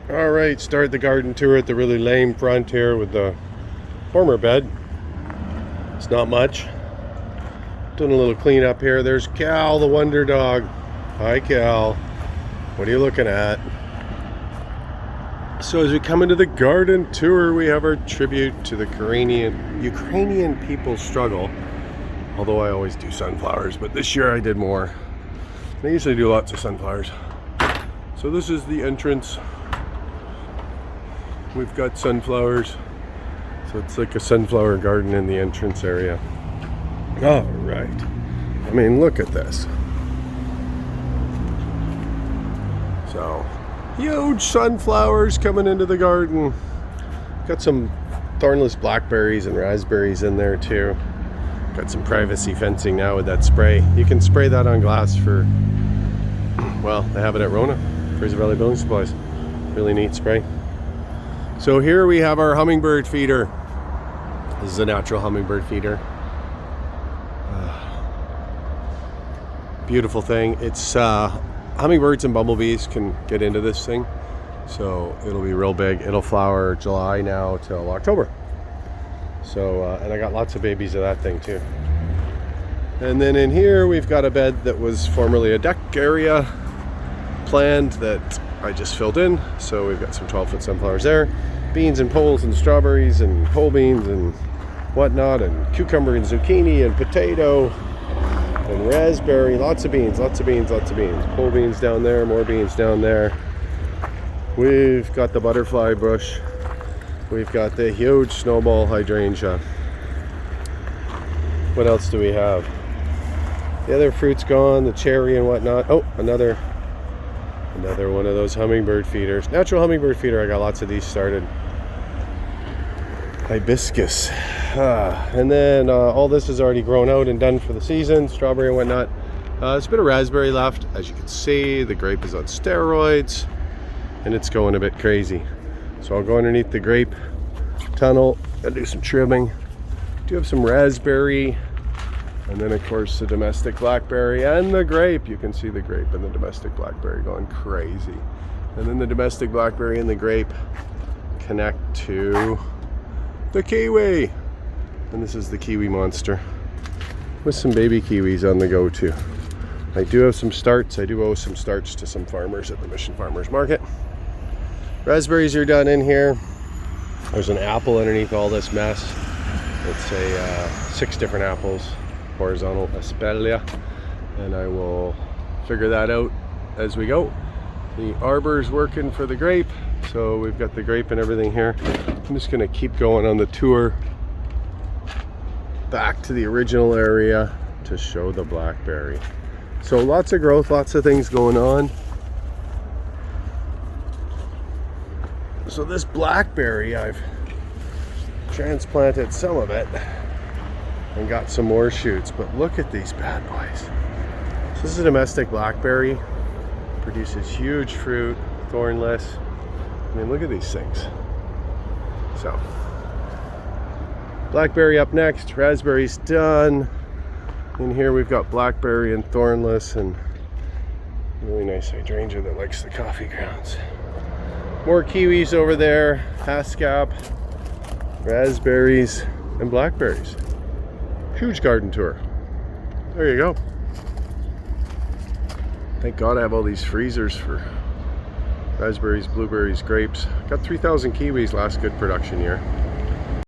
All right, start the garden tour at the really lame front here with the former bed. It's not much. Doing a little cleanup here. There's Cal, the wonder dog. Hi, Cal. What are you looking at? So as we come into the garden tour, we have our tribute to the Ukrainian people's struggle. Although I always do sunflowers, but this year I did more. I usually do lots of sunflowers. So this is the entrance. We've got sunflowers. So it's like a sunflower garden in the entrance area. All right. I mean, look at this. So, huge sunflowers coming into the garden. Got some thornless blackberries and raspberries in there too. Got some privacy fencing now with that spray. You can spray that on glass for, well, they have it at Rona, Fraser Valley Building Supplies. Really neat spray. So here we have our hummingbird feeder. This is a natural hummingbird feeder. Beautiful thing. It's hummingbirds and bumblebees can get into this thing. So it'll be real big. It'll flower July now till October. So, and I got lots of babies of that thing too. And then in here we've got a bed that was formerly a deck area planned that I just filled in. So we've got some 12-foot sunflowers there. Beans and poles and strawberries and pole beans and whatnot, and cucumber and zucchini and potato and raspberry. Lots of beans, lots of beans, lots of beans. Pole beans down there, more beans down there. We've got the butterfly bush. We've got the huge snowball hydrangea. What else do we have? The other fruit's gone, the cherry and whatnot. Oh, another one of those hummingbird feeders. Natural hummingbird feeder. I got lots of these started. Hibiscus. And then all this is already grown out and done for the season. Strawberry and whatnot. There's a bit of raspberry left. As you can see, the grape is on steroids. And it's going a bit crazy. So I'll go underneath the grape tunnel and do some trimming. Do have some raspberry. And then of course the domestic blackberry and the grape. You can see the grape and the domestic blackberry going crazy. And then the domestic blackberry and the grape connect to the kiwi. And this is the kiwi monster with some baby kiwis on the go too. I do have some starts. I do owe some starts to some farmers at the Mission Farmers Market. Raspberries are done in here. There's an apple underneath all this mess. It's a 6 different apples. Horizontal Aspelia, and I will figure that out as we go. The arbor's working for the grape, so we've got the grape and everything here. I'm just gonna keep going on the tour back to the original area to show the blackberry. So lots of growth, lots of things going on. So this blackberry, I've transplanted some of it and got some more shoots, but look at these bad boys. So this is a domestic blackberry. Produces huge fruit, thornless. I mean, look at these things. So, blackberry up next, raspberry's done. In here we've got blackberry and thornless and really nice hydrangea that likes the coffee grounds. More kiwis over there, haskap, raspberries, and blackberries. Huge garden tour. There you go. Thank God I have all these freezers for raspberries, blueberries, grapes. Got 3,000 kiwis last good production year.